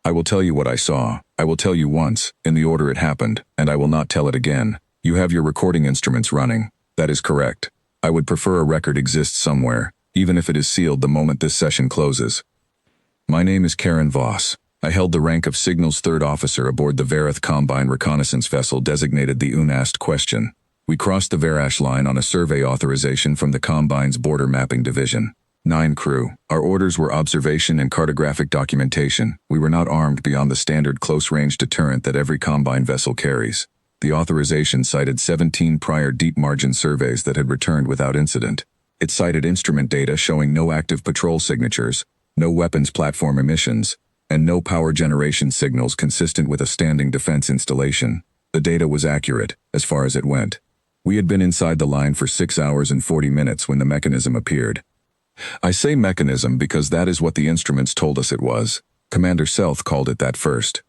I will tell you what I saw. I will tell you once, in the order it happened, and I will not tell it again. You have your recording instruments running. That is correct. I would prefer a record exists somewhere, even if it is sealed the moment this session closes. My name is Karen Voss. I held the rank of Signals Third Officer aboard the Verath Combine reconnaissance vessel designated the Unasked Question. We crossed the Verash Line on a survey authorization from the Combine's Border Mapping Division. 9 crew. Our orders were observation and cartographic documentation. We were not armed beyond the standard close-range deterrent that every Combine vessel carries. The authorization cited 17 prior deep-margin surveys that had returned without incident. It cited instrument data showing no active patrol signatures, no weapons platform emissions, and no power generation signals consistent with a standing defense installation. The data was accurate, as far as it went. We had been inside the line for 6 hours and 40 minutes when the mechanism appeared. I say mechanism because that is what the instruments told us it was. Commander Selth called it that first.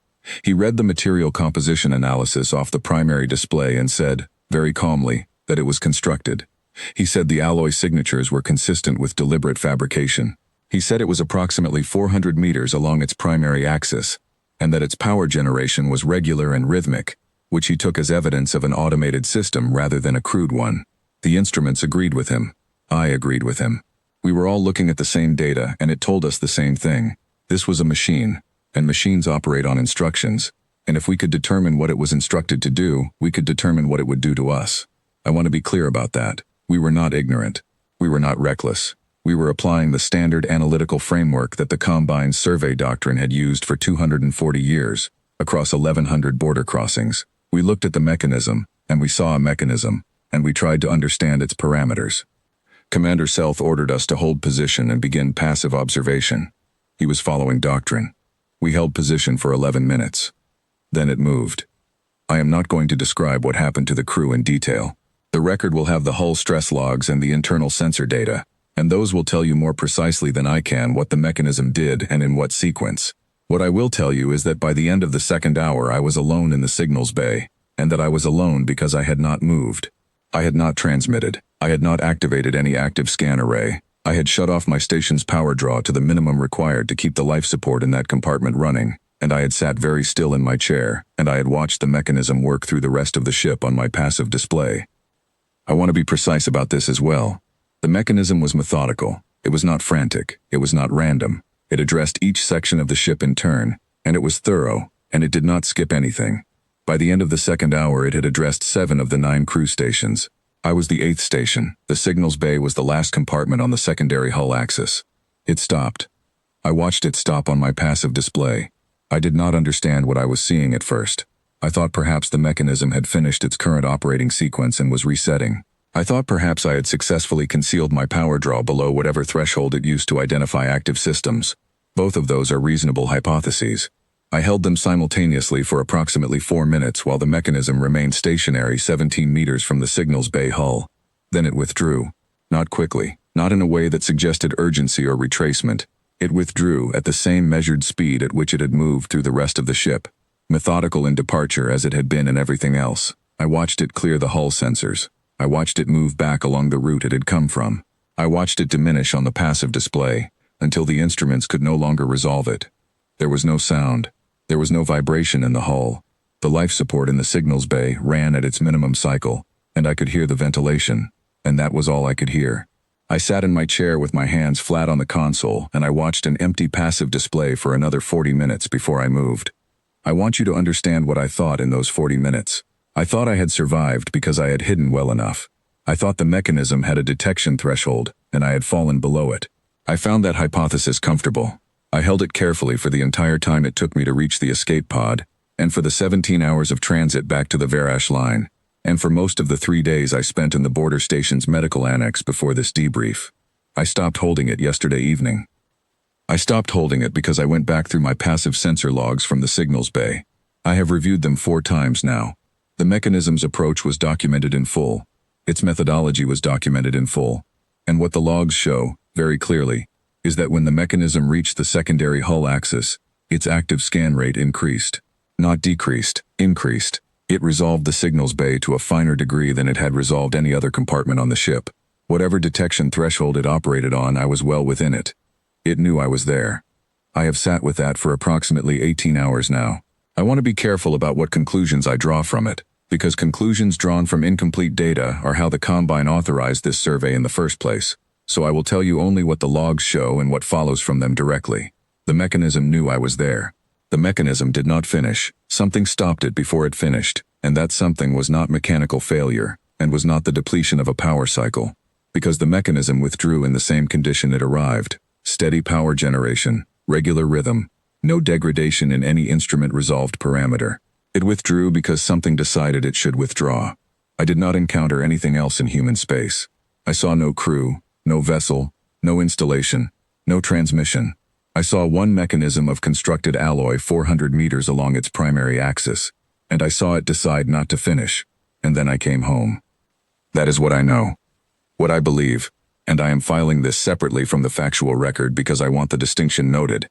He read the material composition analysis off the primary display and said, very calmly, that it was constructed. He said the alloy signatures were consistent with deliberate fabrication. He said it was approximately 400 meters along its primary axis, and that its power generation was regular and rhythmic, which he took as evidence of an automated system rather than a crude one. The instruments agreed with him. I agreed with him. We were all looking at the same data, and it told us the same thing. This was a machine, and machines operate on instructions, and if we could determine what it was instructed to do, we could determine what it would do to us. I want to be clear about that. We were not ignorant. We were not reckless. We were applying the standard analytical framework that the Combine's survey doctrine had used for 240 years, across 1,100 border crossings. We looked at the mechanism, and we saw a mechanism, and we tried to understand its parameters. Commander Selth ordered us to hold position and begin passive observation. He was following doctrine. We held position for 11 minutes. Then it moved. I am not going to describe what happened to the crew in detail. The record will have the hull stress logs and the internal sensor data, and those will tell you more precisely than I can what the mechanism did and in what sequence. What I will tell you is that by the end of the second hour I was alone in the signals bay, and that I was alone because I had not moved. I had not transmitted. I had not activated any active scan array. I had shut off my station's power draw to the minimum required to keep the life support in that compartment running, and I had sat very still in my chair, and I had watched the mechanism work through the rest of the ship on my passive display. I want to be precise about this as well. The mechanism was methodical. It was not frantic. It was not random. It addressed each section of the ship in turn, and it was thorough, and it did not skip anything. By the end of the second hour, it had addressed 7 of the 9 crew stations. I was the 8th station. The signals bay was the last compartment on the secondary hull axis. It stopped. I watched it stop on my passive display. I did not understand what I was seeing at first. I thought perhaps the mechanism had finished its current operating sequence and was resetting. I thought perhaps I had successfully concealed my power draw below whatever threshold it used to identify active systems. Both of those are reasonable hypotheses. I held them simultaneously for approximately 4 minutes while the mechanism remained stationary 17 meters from the signals bay hull. Then it withdrew. Not quickly, not in a way that suggested urgency or retracement. It withdrew at the same measured speed at which it had moved through the rest of the ship, methodical in departure as it had been in everything else. I watched it clear the hull sensors. I watched it move back along the route it had come from. I watched it diminish on the passive display, until the instruments could no longer resolve it. There was no sound. There was no vibration in the hull. The life support in the signals bay ran at its minimum cycle, and I could hear the ventilation, and that was all I could hear. I sat in my chair with my hands flat on the console, and I watched an empty passive display for another 40 minutes before I moved. I want you to understand what I thought in those 40 minutes. I thought I had survived because I had hidden well enough. I thought the mechanism had a detection threshold, and I had fallen below it. I found that hypothesis comfortable. I held it carefully for the entire time it took me to reach the escape pod, and for the 17 hours of transit back to the Verash Line, and for most of the 3 days I spent in the border station's medical annex before this debrief. I stopped holding it yesterday evening. I stopped holding it because I went back through my passive sensor logs from the signals bay. I have reviewed them 4 times now. The mechanism's approach was documented in full. Its methodology was documented in full. And what the logs show, very clearly, is that when the mechanism reached the secondary hull axis, its active scan rate increased. Not decreased, increased. It resolved the signals bay to a finer degree than it had resolved any other compartment on the ship. Whatever detection threshold it operated on, I was well within it. It knew I was there. I have sat with that for approximately 18 hours now. I want to be careful about what conclusions I draw from it, because conclusions drawn from incomplete data are how the Combine authorized this survey in the first place. So I will tell you only what the logs show and what follows from them directly. The mechanism knew I was there. The mechanism did not finish. Something stopped it before it finished, and that something was not mechanical failure, and was not the depletion of a power cycle, because the mechanism withdrew in the same condition it arrived: steady power generation, regular rhythm, no degradation in any instrument-resolved parameter. It withdrew because something decided it should withdraw. I did not encounter anything else in human space. I saw no crew, no vessel, no installation, no transmission. I saw one mechanism of constructed alloy 400 meters along its primary axis, and I saw it decide not to finish, and then I came home. That is what I know. What I believe, and I am filing this separately from the factual record because I want the distinction noted,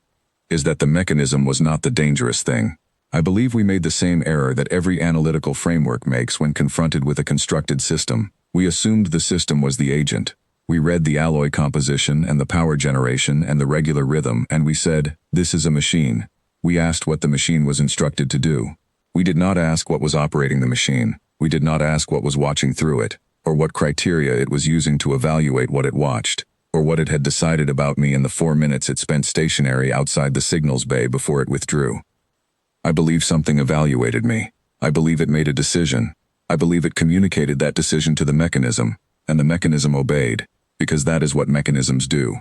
is that the mechanism was not the dangerous thing. I believe we made the same error that every analytical framework makes when confronted with a constructed system. We assumed the system was the agent. We read the alloy composition and the power generation and the regular rhythm, and we said, this is a machine. We asked what the machine was instructed to do. We did not ask what was operating the machine. We did not ask what was watching through it, or what criteria it was using to evaluate what it watched, or what it had decided about me in the 4 minutes it spent stationary outside the signals bay before it withdrew. I believe something evaluated me. I believe it made a decision. I believe it communicated that decision to the mechanism, and the mechanism obeyed, because that is what mechanisms do.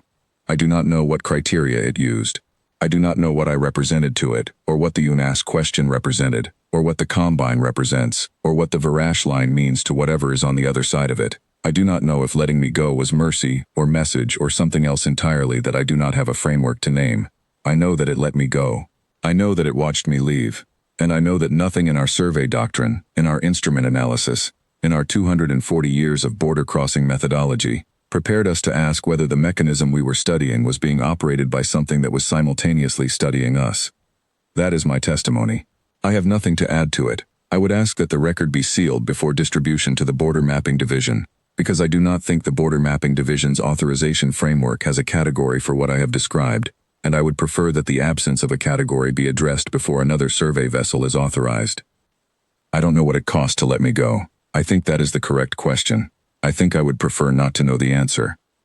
I do not know what criteria it used. I do not know what I represented to it, or what the unasked question represented, or what the Combine represents, or what the Verash Line means to whatever is on the other side of it. I do not know if letting me go was mercy, or message, or something else entirely that I do not have a framework to name. I know that it let me go. I know that it watched me leave. And I know that nothing in our survey doctrine, in our instrument analysis, in our 240 years of border-crossing methodology, prepared us to ask whether the mechanism we were studying was being operated by something that was simultaneously studying us. That is my testimony. I have nothing to add to it. I would ask that the record be sealed before distribution to the Border Mapping Division, because I do not think the Border Mapping Division's authorization framework has a category for what I have described, and I would prefer that the absence of a category be addressed before another survey vessel is authorized. I don't know what it cost to let me go. I think that is the correct question. I think I would prefer not to know the answer.